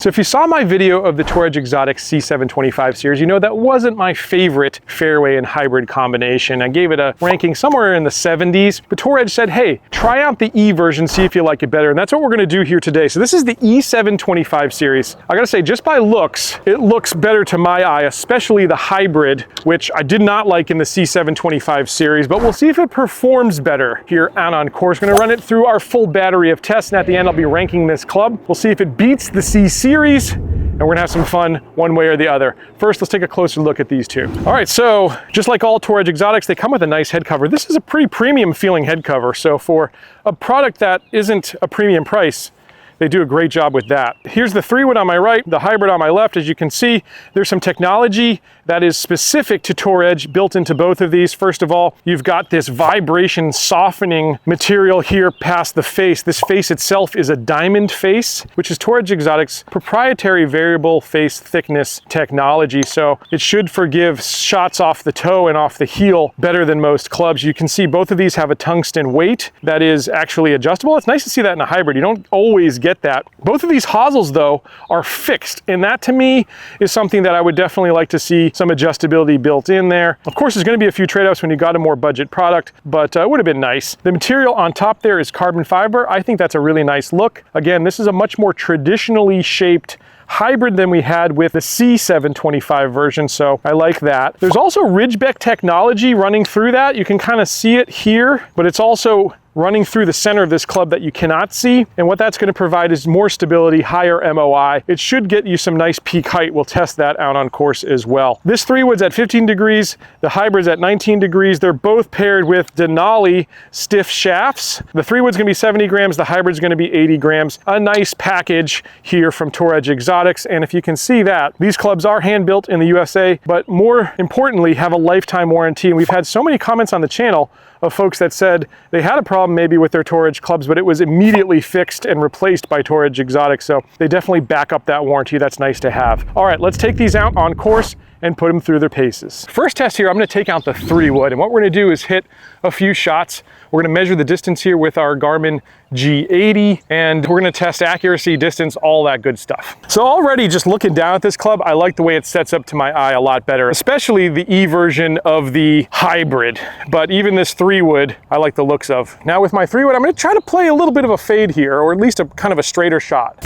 So if you saw my video of the Tour Edge Exotic C725 series, you know that wasn't my favorite fairway and hybrid combination. I gave it a ranking somewhere in the 70s, but Tour Edge said, hey, try out the E version, see if you like it better. And that's what we're gonna do here today. So this is the E725 series. I gotta say, just by looks, it looks better to my eye, especially the hybrid, which I did not like in the C725 series, but we'll see if it performs better here out on course. We're gonna run it through our full battery of tests, and at the end, I'll be ranking this club. We'll see if it beats the C series, and we're gonna have some fun one way or the other. First, let's take a closer look at these two. All right, so just like all Tour Edge Exotics, they come with a nice head cover. This is a pretty premium feeling head cover. So for a product that isn't a premium price, they do a great job with that. Here's the 3-wood on my right, the hybrid on my left. As you can see, there's some technology that is specific to Tour Edge built into both of these. First of all, you've got this vibration softening material here past the face. This face itself is a diamond face, which is Tour Edge Exotic's proprietary variable face thickness technology. So it should forgive shots off the toe and off the heel better than most clubs. You can see both of these have a tungsten weight that is actually adjustable. It's nice to see that in a hybrid. You don't always get that. Both of these hosels though are fixed, and that to me is something that I would definitely like to see some adjustability built in there. Of course, there's going to be a few trade-offs when you got a more budget product, but it would have been nice. The material on top there is carbon fiber. I think that's a really nice look. Again, this is a much more traditionally shaped hybrid than we had with the C725 version, so I like that. There's also Ridgeback technology running through that. You can kind of see it here, but it's also running through the center of this club that you cannot see. And what that's going to provide is more stability, higher MOI. It should get you some nice peak height. We'll test that out on course as well. This 3-wood's at 15 degrees. The hybrid's at 19 degrees. They're both paired with Denali stiff shafts. The 3-wood's going to be 70 grams. The hybrid's going to be 80 grams. A nice package here from Tour Edge Exotics. And if you can see that, these clubs are hand built in the USA, but more importantly, have a lifetime warranty. And we've had so many comments on the channel of folks that said they had a problem maybe with their Tour Edge clubs, but it was immediately fixed and replaced by Tour Edge Exotic. So they definitely back up that warranty. That's nice to have. All right, let's take these out on course and put them through their paces. First test here, I'm gonna take out the 3-wood, and what we're gonna do is hit a few shots. We're gonna measure the distance here with our Garmin G80, and we're gonna test accuracy, distance, all that good stuff. So already just looking down at this club, I like the way it sets up to my eye a lot better, especially the E version of the hybrid. But even this 3-wood, I like the looks of. Now with my 3-wood, I'm gonna try to play a little bit of a fade here, or at least a kind of a straighter shot.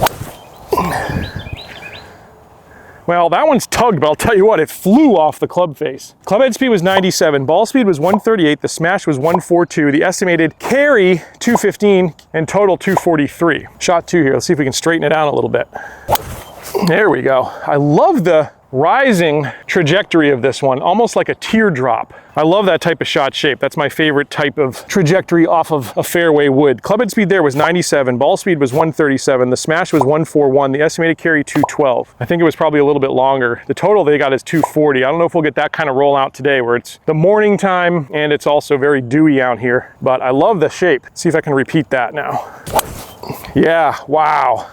Well, that one's tugged, but I'll tell you what, it flew off the club face. Club head speed was 97, ball speed was 138, the smash was 142, the estimated carry 215, and total 243. Shot 2 here, let's see if we can straighten it out a little bit. There we go. I love the rising trajectory of this one, almost like a teardrop. I love that type of shot shape. That's my favorite type of trajectory off of a fairway wood. Club head speed there was 97, ball speed was 137, the smash was 141, the estimated carry 212. I think it was probably a little bit longer. The total they got is 240. I don't know if we'll get that kind of rollout today where it's the morning time and it's also very dewy out here, but I love the shape. Let's see if I can repeat that now. Yeah, wow.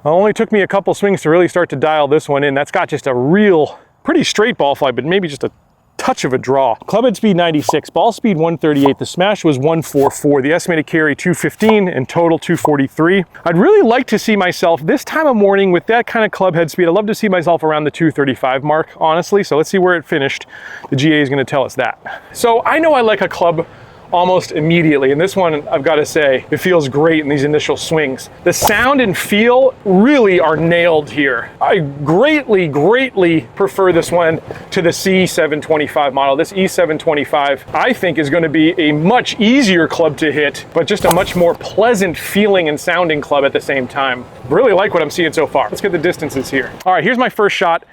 It only took me a couple swings to really start to dial this one in. That's got just a real, pretty straight ball flight, but maybe just a touch of a draw. Club head speed 96, ball speed 138, the smash was 144, the estimated carry 215, and total 243. I'd really like to see myself this time of morning with that kind of club head speed. I'd love to see myself around the 235 mark, honestly. So let's see where it finished. The GA is going to tell us that. So I know I like a club almost immediately, and this one, I've got to say, it feels great in these initial swings. The sound and feel really are nailed here. I greatly prefer this one to the C725 model. This E725 I think is going to be a much easier club to hit, but just a much more pleasant feeling and sounding club at the same time. Really like what I'm seeing so far. Let's get the distances here. All right, here's my first shot.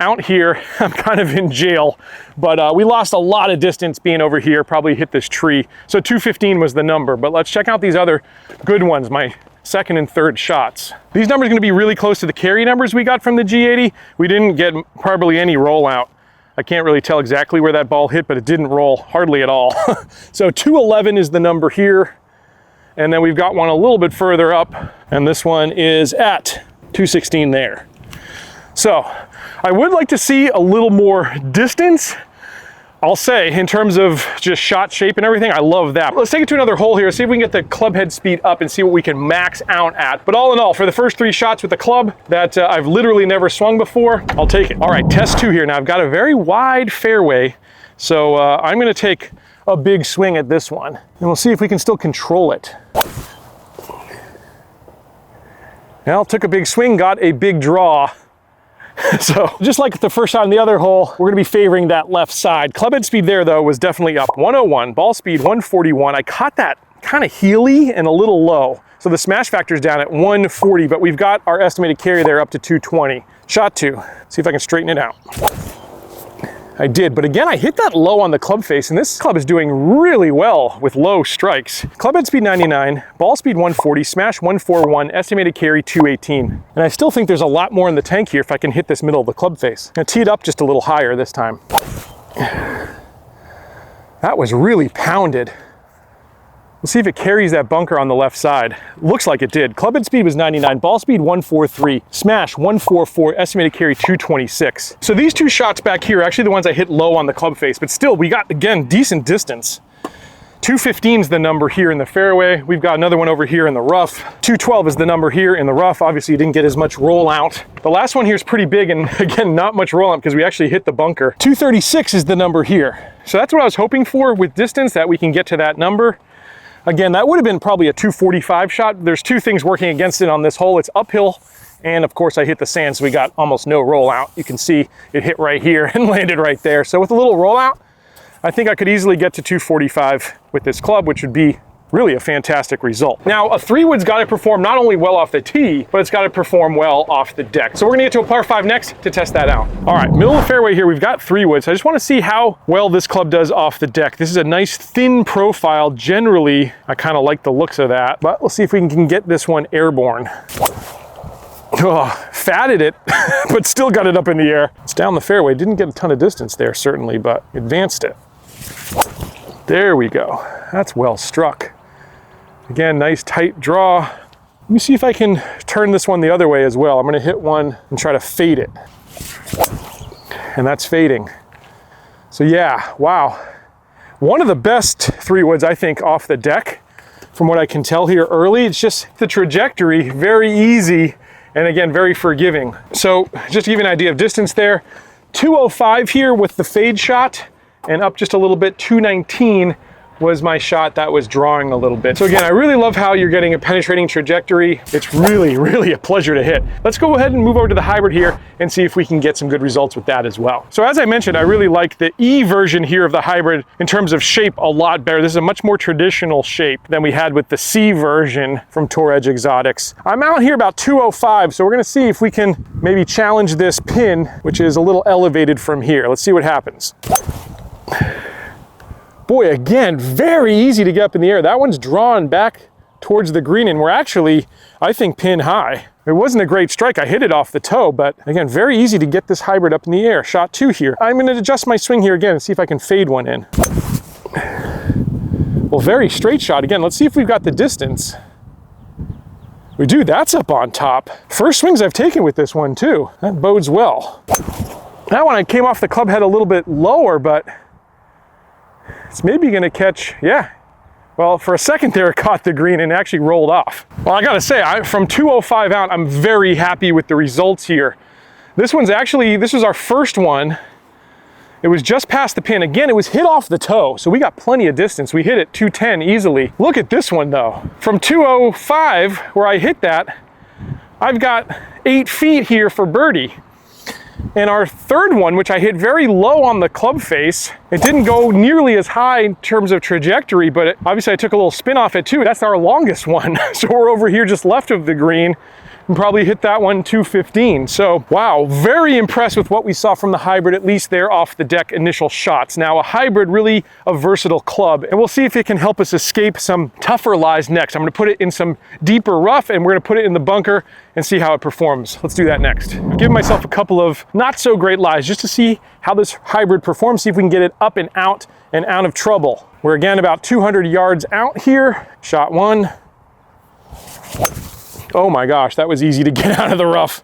Out here, I'm kind of in jail, but we lost a lot of distance being over here, probably hit this tree. So 215 was the number, but let's check out these other good ones, my second and third shots. These numbers are gonna be really close to the carry numbers we got from the G80. We didn't get probably any rollout. I can't really tell exactly where that ball hit, but it didn't roll hardly at all. So 211 is the number here. And then we've got one a little bit further up, and this one is at 216 there. So I would like to see a little more distance, I'll say, in terms of just shot shape and everything, I love that. Let's take it to another hole here, see if we can get the club head speed up and see what we can max out at. But all in all, for the first 3 shots with the club that I've literally never swung before, I'll take it. All right, test 2 here. Now I've got a very wide fairway, so I'm gonna take a big swing at this one, and we'll see if we can still control it. Well, took a big swing, got a big draw. So just like the first shot in the other hole, we're gonna be favoring that left side. Club head speed there though was definitely up 101, ball speed 141. I caught that kind of heely and a little low. So the smash factor is down at 140, but we've got our estimated carry there up to 220. Shot 2, see if I can straighten it out. I did, but again, I hit that low on the club face, and this club is doing really well with low strikes. Club head speed 99, ball speed 140, smash 141, estimated carry 218. And I still think there's a lot more in the tank here if I can hit this middle of the club face. I'm gonna tee it up just a little higher this time. That was really pounded. Let's see if it carries that bunker on the left side. Looks like it did. Club head speed was 99, ball speed 143, smash 144, estimated carry 226. So these 2 shots back here are actually the ones I hit low on the club face, but still we got, again, decent distance. 215 is the number here in the fairway. We've got another one over here in the rough. 212 is the number here in the rough. Obviously you didn't get as much rollout. The last one here is pretty big, and again, not much rollout because we actually hit the bunker. 236 is the number here. So that's what I was hoping for with distance, that we can get to that number. Again, that would have been probably a 245 shot. There's 2 things working against it on this hole. It's uphill, and of course I hit the sand, so we got almost no rollout. You can see it hit right here and landed right there. So with a little rollout, I think I could easily get to 245 with this club, which would be really a fantastic result. Now, a 3-wood's got to perform not only well off the tee, but it's got to perform well off the deck. So we're gonna get to a par 5 next to test that out. All right, middle of the fairway here, we've got 3-woods. I just want to see how well this club does off the deck. This is a nice thin profile. Generally, I kind of like the looks of that, but we'll see if we can get this one airborne. Oh, fatted it, but still got it up in the air. It's down the fairway. Didn't get a ton of distance there, certainly, but advanced it. There we go. That's well struck. Again, nice tight draw. Let me see if I can turn this one the other way as well. I'm gonna hit one and try to fade it. And that's fading. So yeah, wow. One of the best 3-woods, I think, off the deck, from what I can tell here early. It's just the trajectory, very easy, and again, very forgiving. So just to give you an idea of distance there, 205 here with the fade shot, and up just a little bit, 219 was my shot that was drawing a little bit. So again, I really love how you're getting a penetrating trajectory. It's really, really a pleasure to hit. Let's go ahead and move over to the hybrid here and see if we can get some good results with that as well. So as I mentioned, I really like the E version here of the hybrid in terms of shape a lot better. This is a much more traditional shape than we had with the C version from Tour Edge Exotics. I'm out here about 205, so we're gonna see if we can maybe challenge this pin, which is a little elevated from here. Let's see what happens. Boy, again, very easy to get up in the air. That one's drawn back towards the green, and we're actually, I think, pin high. It wasn't a great strike. I hit it off the toe, but again, very easy to get this hybrid up in the air. Shot 2 here. I'm gonna adjust my swing here again and see if I can fade one in. Well, very straight shot. Again, let's see if we've got the distance. We do, that's up on top. First swings I've taken with this one too. That bodes well. That one I came off the club head a little bit lower, but it's maybe gonna catch, yeah. Well, for a second there, it caught the green and actually rolled off. Well, I gotta say, from 205 out, I'm very happy with the results here. This one's actually, this was our first one. It was just past the pin. Again, it was hit off the toe, so we got plenty of distance. We hit it 210 easily. Look at this one though. From 205, where I hit that, I've got 8 feet here for birdie. And our third one, which I hit very low on the club face, it didn't go nearly as high in terms of trajectory, but obviously I took a little spin off it too. That's our longest one. So we're over here just left of the green and probably hit that one 215. So wow, very impressed with what we saw from the hybrid, at least there off the deck initial shots. Now a hybrid, really a versatile club, and we'll see if it can help us escape some tougher lies next. I'm gonna put it in some deeper rough and we're gonna put it in the bunker and see how it performs. Let's do that next. I've given myself a couple of not so great lies just to see how this hybrid performs, see if we can get it up and out of trouble. We're again about 200 yards out here. Shot 1. Oh my gosh, that was easy to get out of the rough.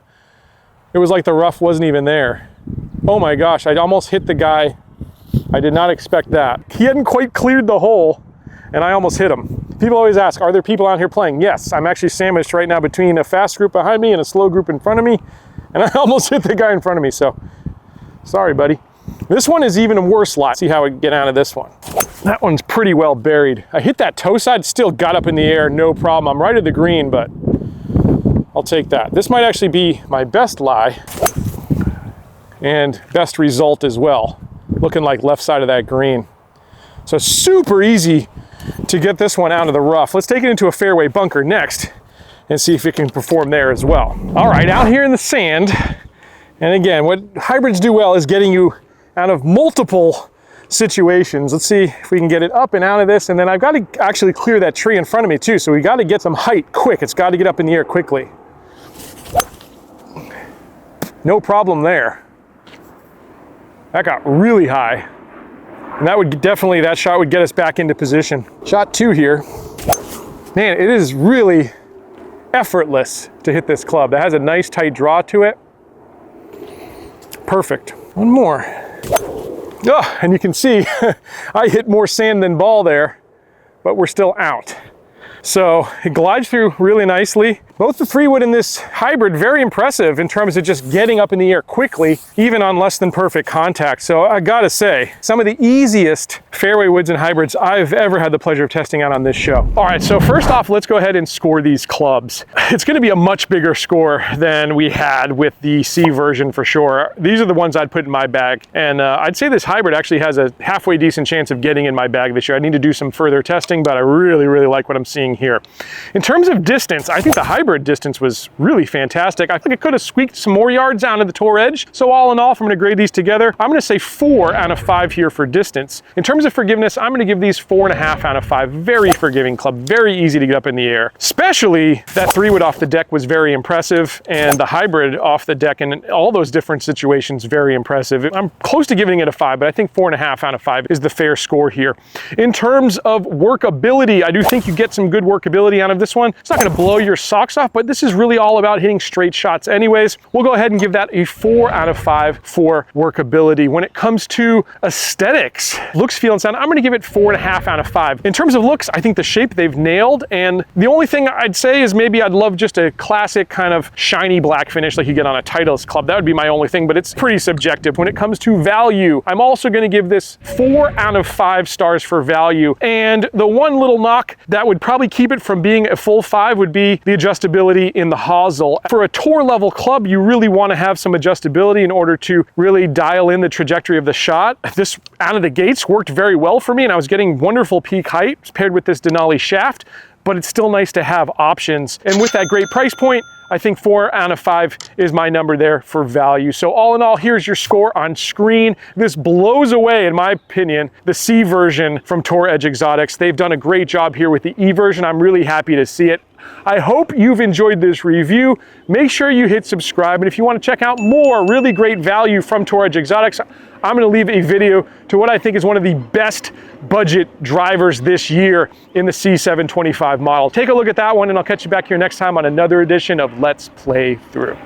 It was like the rough wasn't even there. Oh my gosh, I almost hit the guy I did not expect that. He hadn't quite cleared the hole, and I almost hit him. People always ask, are there people out here playing? Yes, I'm actually sandwiched right now between a fast group behind me and a slow group in front of me, and I almost hit the guy in front of me, so sorry, buddy. This one is even a worse lie. See how we get out of this one. That one's pretty well buried. I hit that toe side, still got up in the air, no problem. I'm right at the green, but I'll take that. This might actually be my best lie and best result as well. Looking like left side of that green. So super easy to get this one out of the rough. Let's take it into a fairway bunker next and see if it can perform there as well. All right, out here in the sand. And again, what hybrids do well is getting you out of multiple situations. Let's see if we can get it up and out of this. And then I've got to actually clear that tree in front of me too. So we got to get some height quick. It's got to get up in the air quickly. No problem there. That got really high. And that would definitely, that shot would get us back into position. Shot 2 here. Man, it is really effortless to hit this club. That has a nice tight draw to it. Perfect. One more. Oh, and you can see I hit more sand than ball there, but we're still out. So it glides through really nicely. Both the 3-wood and this hybrid, very impressive in terms of just getting up in the air quickly, even on less than perfect contact. So I gotta say, some of the easiest fairway woods and hybrids I've ever had the pleasure of testing out on this show. All right, so first off, let's go ahead and score these clubs. It's gonna be a much bigger score than we had with the C version for sure. These are the ones I'd put in my bag. And I'd say this hybrid actually has a halfway decent chance of getting in my bag this year. I need to do some further testing, but I really, really like what I'm seeing here. In terms of distance, I think the hybrid distance was really fantastic. I think it could have squeaked some more yards down to the Tour Edge. So all in all, if I'm going to grade these together, I'm going to say 4 out of 5 here for distance. In terms of forgiveness, I'm going to give these 4.5 out of 5. Very forgiving club, very easy to get up in the air. Especially that 3-wood off the deck was very impressive, and the hybrid off the deck in all those different situations, very impressive. I'm close to giving it a 5, but I think 4.5 out of 5 is the fair score here. In terms of workability, I do think you get some good workability out of this one. It's not going to blow your socks off, but this is really all about hitting straight shots anyways. We'll go ahead and give that a 4 out of 5 for workability. When it comes to aesthetics, looks, feel, and sound, I'm going to give it 4.5 out of 5. In terms of looks, I think the shape they've nailed, and the only thing I'd say is maybe I'd love just a classic kind of shiny black finish like you get on a Titleist club. That would be my only thing, but it's pretty subjective. When it comes to value, I'm also going to give this 4 out of 5 stars for value. And the one little knock that would probably keep it from being a full 5 would be the adjustability in the hosel. For a tour level club, you really want to have some adjustability in order to really dial in the trajectory of the shot. This out of the gates worked very well for me, and I was getting wonderful peak height paired with this Denali shaft, but it's still nice to have options. And with that great price point, I think 4 out of 5 is my number there for value. So all in all, here's your score on screen. This blows away, in my opinion, the C version from Tour Edge Exotics. They've done a great job here with the E version. I'm really happy to see it. I hope you've enjoyed this review. Make sure you hit subscribe. And if you want to check out more really great value from Tour Edge Exotics, I'm going to leave a video to what I think is one of the best budget drivers this year in the C725 model. Take a look at that one, and I'll catch you back here next time on another edition of Let's Play Through.